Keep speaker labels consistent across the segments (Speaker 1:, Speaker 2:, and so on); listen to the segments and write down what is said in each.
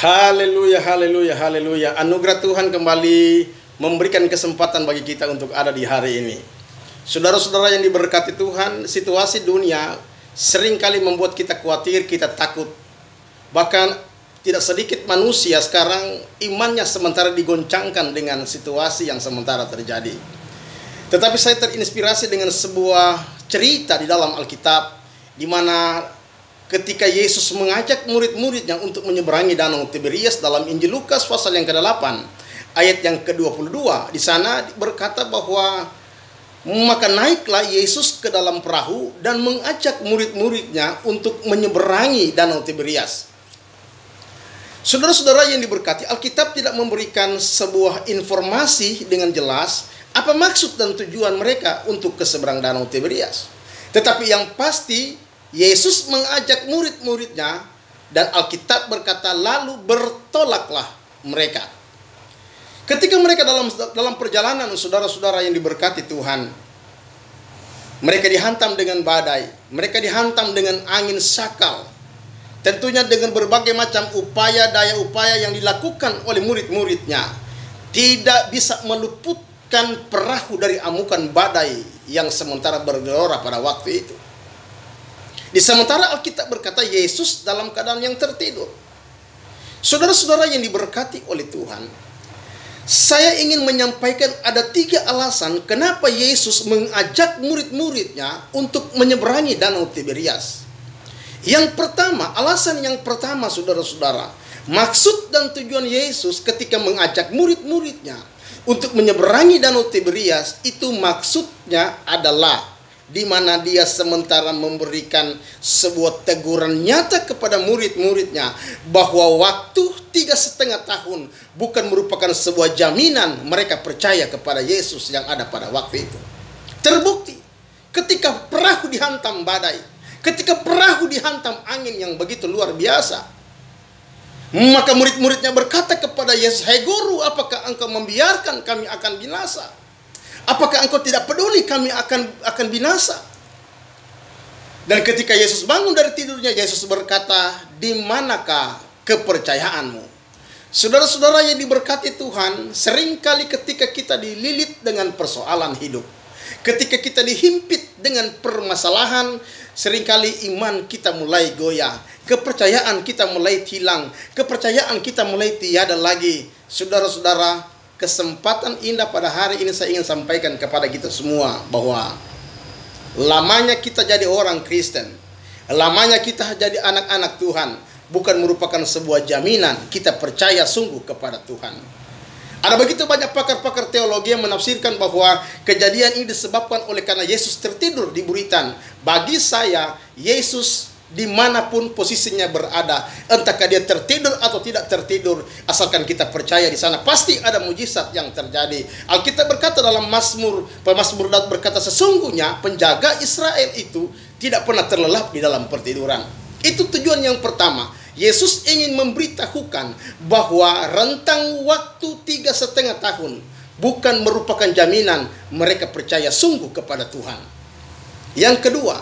Speaker 1: Haleluya, haleluya, haleluya. Anugerah Tuhan kembali memberikan kesempatan bagi kita untuk ada di hari ini. Saudara-saudara yang diberkati Tuhan, situasi dunia seringkali membuat kita khawatir, kita takut. Bahkan tidak sedikit manusia sekarang imannya sementara digoncangkan dengan situasi yang sementara terjadi. Tetapi saya terinspirasi dengan sebuah cerita di dalam Alkitab, di mana ketika Yesus mengajak murid-muridnya untuk menyeberangi Danau Tiberias dalam Injil Lukas pasal yang ke-8 ayat yang ke-22, di sana berkata bahwa maka naiklah Yesus ke dalam perahu dan mengajak murid-muridnya untuk menyeberangi Danau Tiberias. Saudara-saudara yang diberkati, Alkitab tidak memberikan sebuah informasi dengan jelas apa maksud dan tujuan mereka untuk ke seberang Danau Tiberias. Tetapi yang pasti Yesus mengajak murid-muridnya, dan Alkitab berkata lalu bertolaklah mereka. Ketika mereka dalam perjalanan, saudara-saudara yang diberkati Tuhan, mereka dihantam dengan badai, mereka dihantam dengan angin sakal. Tentunya dengan berbagai macam daya upaya yang dilakukan oleh murid-muridnya, tidak bisa meluputkan perahu dari amukan badai yang sementara bergelora pada waktu itu. Di sementara Alkitab berkata Yesus dalam keadaan yang tertidur. Saudara-saudara yang diberkati oleh Tuhan, saya ingin menyampaikan ada 3 alasan kenapa Yesus mengajak murid-muridnya untuk menyeberangi Danau Tiberias. Yang pertama, alasan yang pertama saudara-saudara, maksud dan tujuan Yesus ketika mengajak murid-muridnya untuk menyeberangi Danau Tiberias, itu maksudnya adalah di mana dia sementara memberikan sebuah teguran nyata kepada murid-muridnya bahwa waktu 3,5 tahun bukan merupakan sebuah jaminan mereka percaya kepada Yesus yang ada pada waktu itu. Terbukti ketika perahu dihantam badai, ketika perahu dihantam angin yang begitu luar biasa, maka murid-muridnya berkata kepada Yesus, "Hai Guru, apakah engkau membiarkan kami akan binasa? Apakah engkau tidak peduli kami akan binasa?" Dan ketika Yesus bangun dari tidurnya, Yesus berkata, "Di manakah kepercayaanmu?" Saudara-saudara yang diberkati Tuhan, seringkali ketika kita dililit dengan persoalan hidup, ketika kita dihimpit dengan permasalahan, seringkali iman kita mulai goyah, kepercayaan kita mulai hilang, kepercayaan kita mulai tiada lagi. Saudara-saudara, kesempatan indah pada hari ini saya ingin sampaikan kepada kita semua bahwa lamanya kita jadi orang Kristen, lamanya kita jadi anak-anak Tuhan, bukan merupakan sebuah jaminan kita percaya sungguh kepada Tuhan. Ada begitu banyak pakar-pakar teologi yang menafsirkan bahwa kejadian ini disebabkan oleh karena Yesus tertidur di buritan. Bagi saya, Yesus dimanapun posisinya berada, entahkah dia tertidur atau tidak tertidur, asalkan kita percaya di sana pasti ada mujizat yang terjadi. Alkitab berkata dalam pemazmur Daud berkata, sesungguhnya penjaga Israel itu tidak pernah terlelap di dalam pertiduran. Itu tujuan yang pertama. Yesus ingin memberitahukan bahwa rentang waktu 3,5 tahun bukan merupakan jaminan mereka percaya sungguh kepada Tuhan. Yang kedua,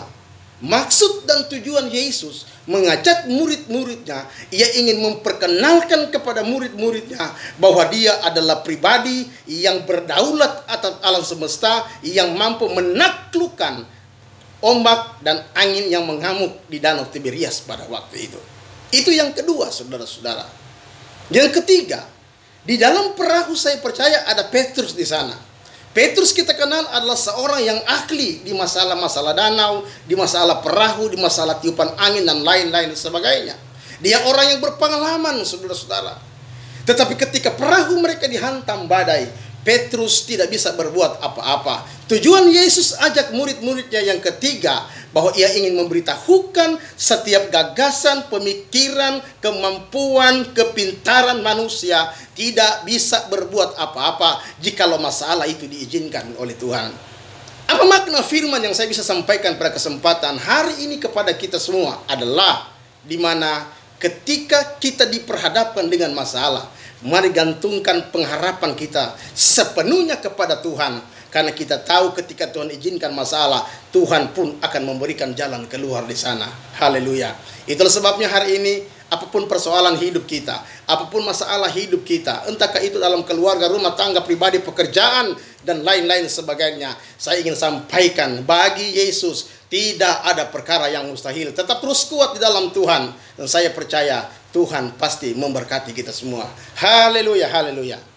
Speaker 1: maksud dan tujuan Yesus mengajak murid-muridnya, ia ingin memperkenalkan kepada murid-muridnya bahwa dia adalah pribadi yang berdaulat atas alam semesta, yang mampu menaklukkan ombak dan angin yang mengamuk di Danau Tiberias pada waktu itu. Itu yang kedua, saudara-saudara. Yang ketiga, di dalam perahu saya percaya ada Petrus di sana. Petrus kita kenal adalah seorang yang ahli di masalah-masalah danau, di masalah perahu, di masalah tiupan angin dan lain-lain sebagainya. Dia orang yang berpengalaman, saudara-saudara. Tetapi ketika perahu mereka dihantam badai, Petrus tidak bisa berbuat apa-apa. Tujuan Yesus ajak murid-muridnya yang ketiga, bahwa ia ingin memberitahukan setiap gagasan, pemikiran, kemampuan, kepintaran manusia tidak bisa berbuat apa-apa jikalau masalah itu diizinkan oleh Tuhan. Apa makna firman yang saya bisa sampaikan pada kesempatan hari ini kepada kita semua adalah di mana ketika kita diperhadapkan dengan masalah, mari gantungkan pengharapan kita sepenuhnya kepada Tuhan. Karena kita tahu ketika Tuhan izinkan masalah, Tuhan pun akan memberikan jalan keluar di sana. Haleluya. Itulah sebabnya hari ini, apapun persoalan hidup kita, apapun masalah hidup kita, entahkah itu dalam keluarga, rumah tangga, pribadi, pekerjaan, dan lain-lain sebagainya, saya ingin sampaikan, bagi Yesus tidak ada perkara yang mustahil. Tetap terus kuat di dalam Tuhan, dan saya percaya Tuhan pasti memberkati kita semua. Haleluya, haleluya.